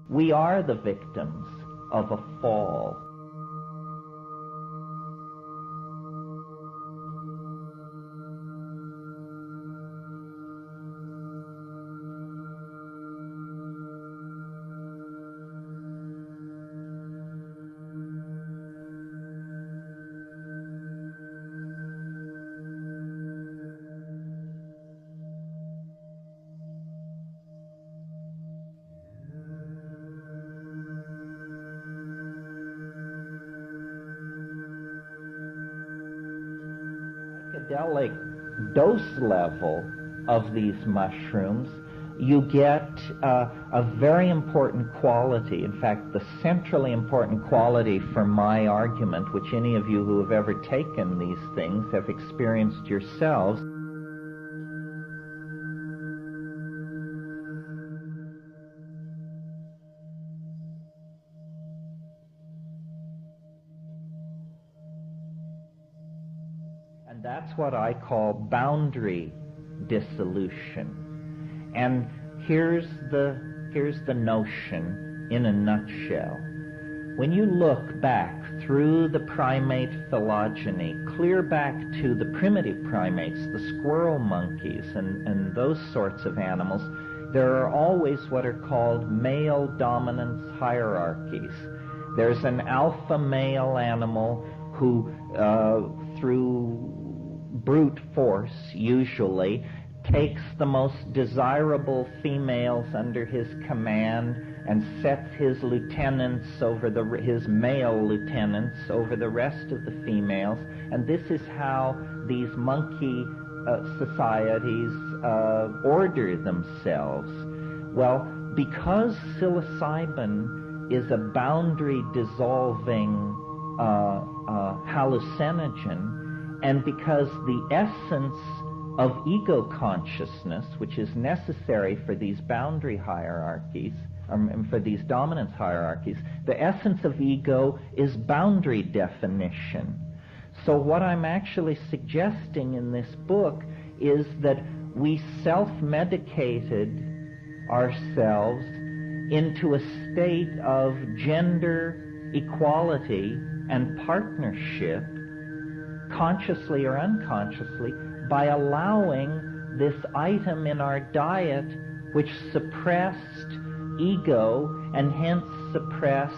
We are the victims of a fall. Psychedelic dose level of these mushrooms, you get a very important quality, in fact, the centrally important quality for my argument, which any of you who have ever taken these things have experienced yourselves. And that's what I call boundary dissolution. And here's the notion in a nutshell. When you look back through the primate phylogeny, clear back to the primitive primates, the squirrel monkeys and those sorts of animals, there are always what are called male dominance hierarchies. There's an alpha male animal who, through brute force, usually, takes the most desirable females under his command and sets his lieutenants over his male lieutenants over the rest of the females. And this is how these monkey societies order themselves. Well, because psilocybin is a boundary dissolving hallucinogen, and because the essence of ego consciousness, which is necessary for these boundary hierarchies, for these dominance hierarchies, the essence of ego is boundary definition. So what I'm actually suggesting in this book is that we self-medicated ourselves into a state of gender equality and partnership, consciously or unconsciously, by allowing this item in our diet which suppressed ego and hence suppressed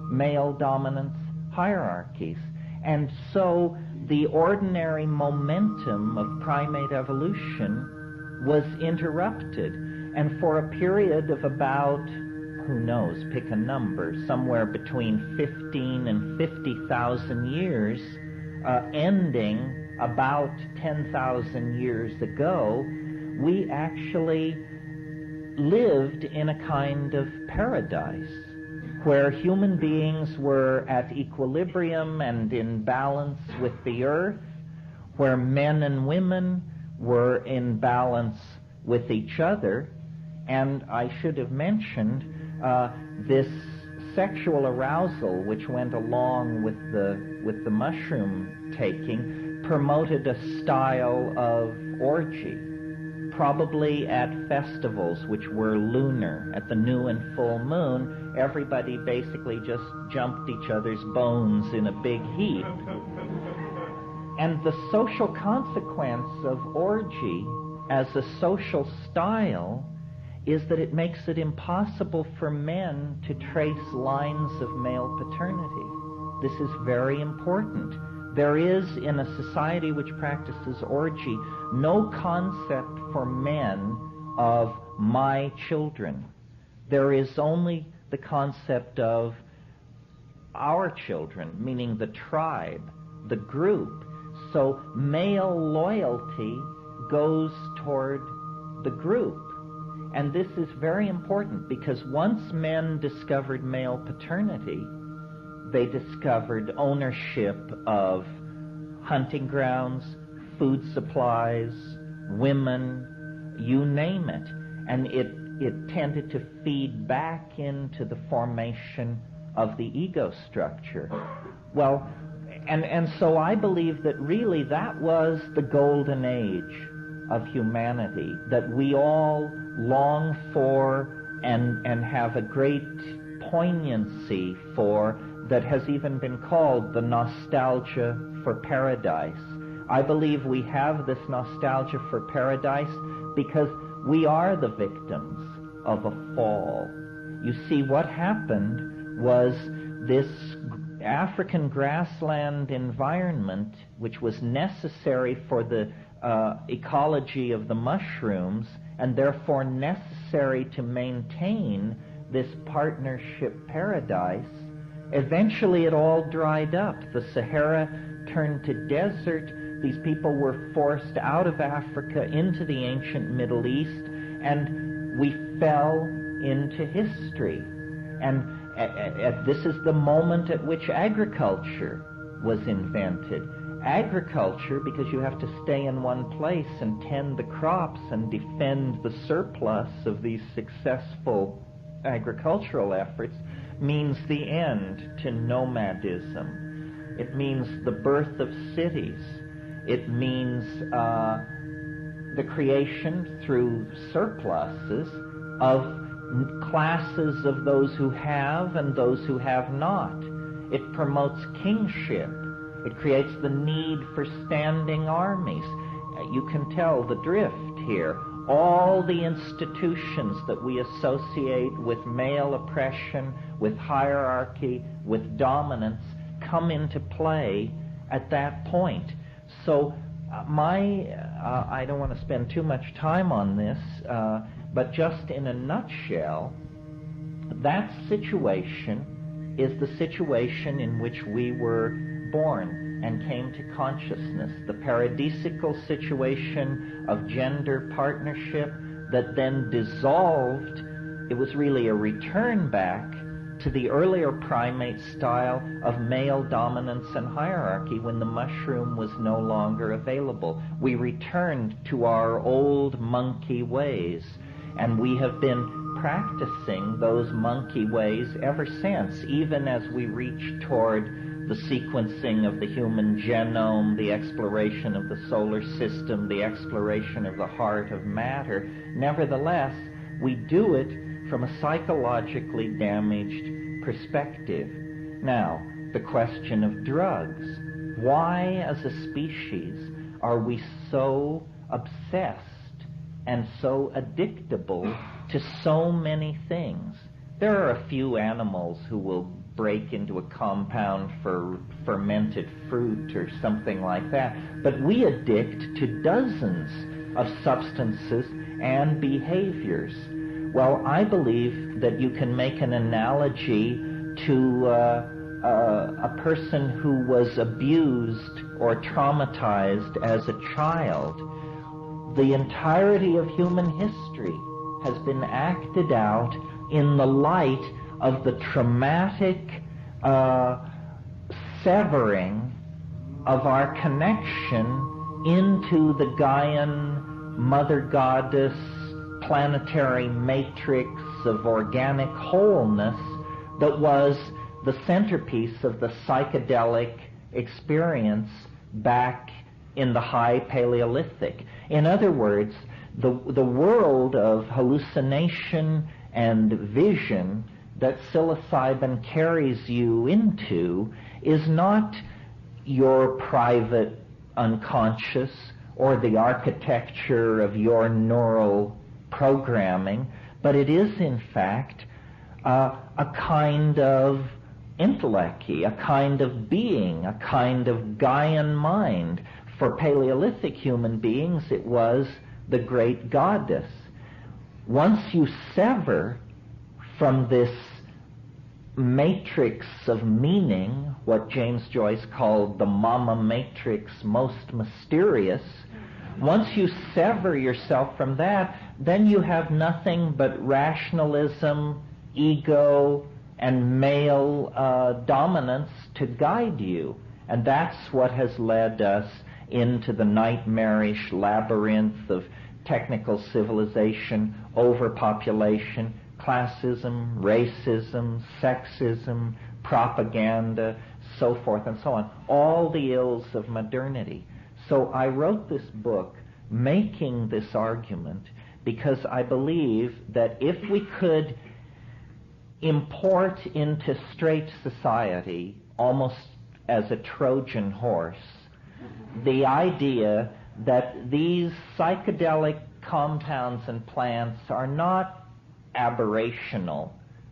male dominance hierarchies. And so the ordinary momentum of primate evolution was interrupted. And for a period of about, who knows, pick a number, somewhere between 15 and 50,000 years, ending about 10,000 years ago, we actually lived in a kind of paradise where human beings were at equilibrium and in balance with the earth, where men and women were in balance with each other. And I should have mentioned this sexual arousal which went along with the mushroom taking promoted a style of orgy, probably at festivals which were lunar. At the new and full moon, everybody basically just jumped each other's bones in a big heap. And the social consequence of orgy as a social style is that it makes it impossible for men to trace lines of male paternity. This is very important. There is, in a society which practices orgy, no concept for men of my children. There is only the concept of our children, meaning the tribe, the group. So male loyalty goes toward the group. And this is very important because once men discovered male paternity, they discovered ownership of hunting grounds, food supplies, women, you name it. And it tended to feed back into the formation of the ego structure. Well, and so I believe that really that was the golden age of humanity, that we all long for and have a great poignancy for, that has even been called the nostalgia for paradise. I believe we have this nostalgia for paradise because we are the victims of a fall. You see, what happened was this African grassland environment, which was necessary for the ecology of the mushrooms, and therefore necessary to maintain this partnership paradise, eventually it all dried up. The Sahara turned to desert. These people were forced out of Africa into the ancient Middle East, and we fell into history. And this is the moment at which agriculture was invented. Agriculture, because you have to stay in one place and tend the crops and defend the surplus of these successful agricultural efforts, means the end to nomadism. It means the birth of cities. It means the creation through surpluses of classes of those who have and those who have not. It promotes kingship. It creates the need for standing armies. You can tell the drift here. All the institutions that we associate with male oppression, with hierarchy, with dominance, come into play at that point. So I don't want to spend too much time on this, but just in a nutshell, that situation is the situation in which we were born and came to consciousness, the paradisical situation of gender partnership that then dissolved. It was really a return back to the earlier primate style of male dominance and hierarchy when the mushroom was no longer available. We returned to our old monkey ways, and we have been practicing those monkey ways ever since, even as we reach toward the sequencing of the human genome, the exploration of the solar system, the exploration of the heart of matter. Nevertheless, we do it from a psychologically damaged perspective. Now, the question of drugs. Why, as a species, are we so obsessed and so addictable to so many things? There are a few animals who will break into a compound for fermented fruit or something like that, but we addict to dozens of substances and behaviors. Well, I believe that you can make an analogy to a person who was abused or traumatized as a child. The entirety of human history has been acted out in the light of the traumatic severing of our connection into the Gaian mother goddess planetary matrix of organic wholeness that was the centerpiece of the psychedelic experience back in the high Paleolithic. In other words, the world of hallucination and vision that psilocybin carries you into is not your private unconscious or the architecture of your neural programming, but it is in fact a kind of intellect, a kind of being, a kind of Gaian mind. For Paleolithic human beings, it was the great goddess. Once you sever from this matrix of meaning, what James Joyce called the mama matrix most mysterious, once you sever yourself from that, then you have nothing but rationalism, ego, and male dominance to guide you. And that's what has led us into the nightmarish labyrinth of technical civilization, overpopulation, classism, racism, sexism, propaganda, so forth and so on. All the ills of modernity. So I wrote this book making this argument because I believe that if we could import into straight society, almost as a Trojan horse, the idea that these psychedelic compounds and plants are not aberrational,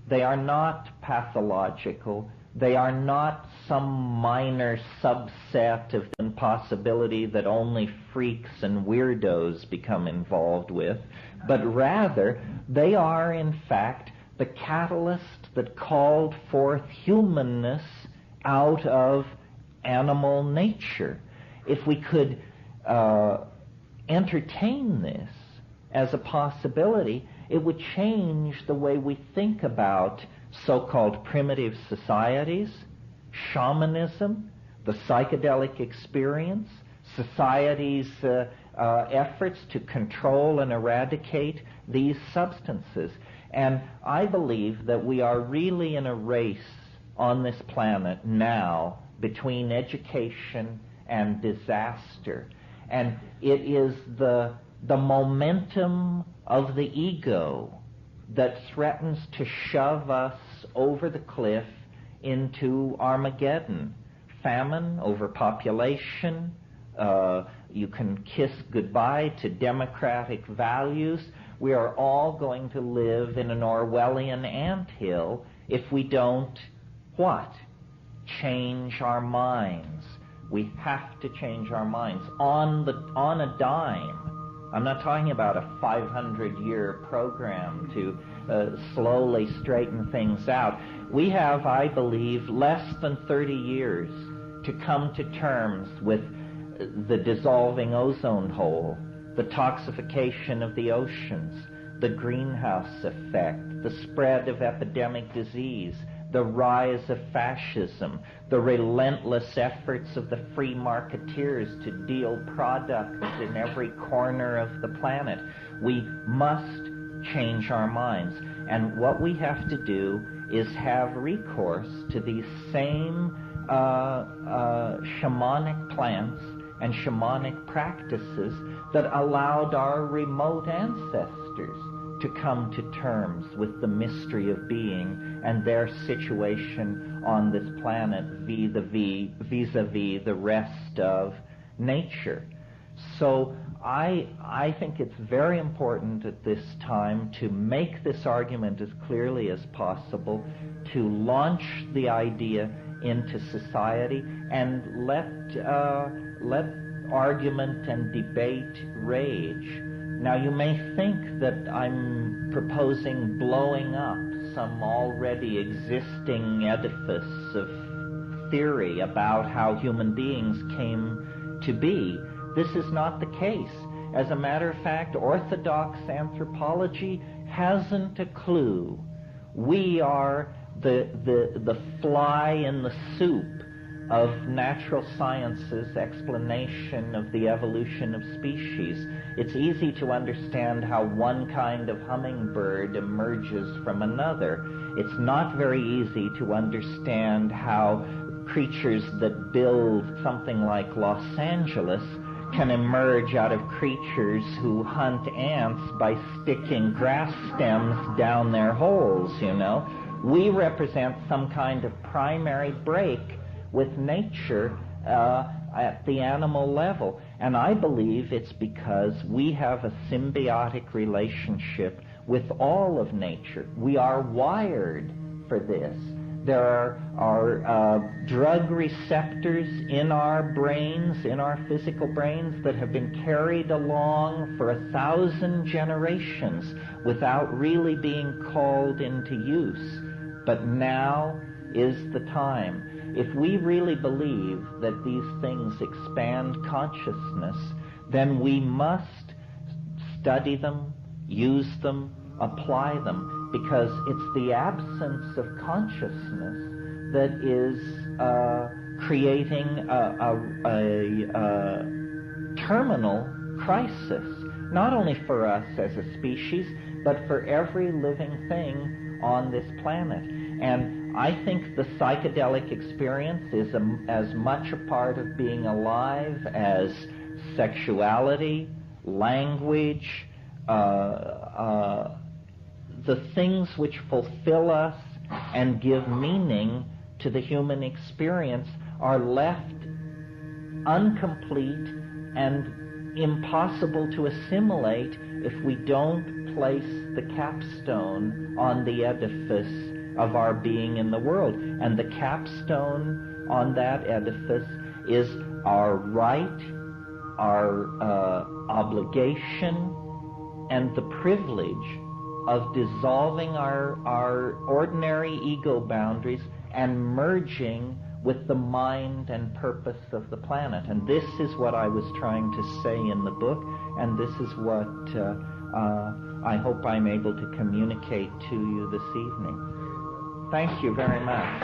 they are not pathological, they are not some minor subset of the possibility that only freaks and weirdos become involved with, but rather they are in fact the catalyst that called forth humanness out of animal nature. If we could entertain this as a possibility, it would change the way we think about so-called primitive societies, shamanism, the psychedelic experience, society's efforts to control and eradicate these substances. And I believe that we are really in a race on this planet now between education and disaster. And it is the momentum of the ego that threatens to shove us over the cliff into Armageddon. Famine, overpopulation, you can kiss goodbye to democratic values. We are all going to live in an Orwellian anthill if we don't, what? Change our minds. We have to change our minds on a dime. I'm not talking about a 500-year program to slowly straighten things out. We have, I believe, less than 30 years to come to terms with the dissolving ozone hole, the toxification of the oceans, the greenhouse effect, the spread of epidemic disease, the rise of fascism, the relentless efforts of the free marketeers to deal products in every corner of the planet. We must change our minds. And what we have to do is have recourse to these same shamanic plants and shamanic practices that allowed our remote ancestors to come to terms with the mystery of being and their situation on this planet vis-a-vis the rest of nature. So I think it's very important at this time to make this argument as clearly as possible, to launch the idea into society and let argument and debate rage. Now, you may think that I'm proposing blowing up some already existing edifice of theory about how human beings came to be. This is not the case. As a matter of fact, orthodox anthropology hasn't a clue. We are the fly in the soup of natural science's explanation of the evolution of species. It's easy to understand how one kind of hummingbird emerges from another. It's not very easy to understand how creatures that build something like Los Angeles can emerge out of creatures who hunt ants by sticking grass stems down their holes, you know. We represent some kind of primary break with nature at the animal level. And I believe it's because we have a symbiotic relationship with all of nature. We are wired for this. There are drug receptors in our brains, in our physical brains, that have been carried along for 1,000 generations without really being called into use. But now is the time. If we really believe that these things expand consciousness, then we must study them, use them, apply them, because it's the absence of consciousness that is creating a terminal crisis, not only for us as a species, but for every living thing on this planet. And I think the psychedelic experience is as much a part of being alive as sexuality, language, the things which fulfill us and give meaning to the human experience are left incomplete and impossible to assimilate if we don't place the capstone on the edifice of our being in the world. And the capstone on that edifice is our right, our obligation, and the privilege of dissolving our ordinary ego boundaries and merging with the mind and purpose of the planet. And this is what I was trying to say in the book, and this is what I hope I'm able to communicate to you this evening. Thank you very much.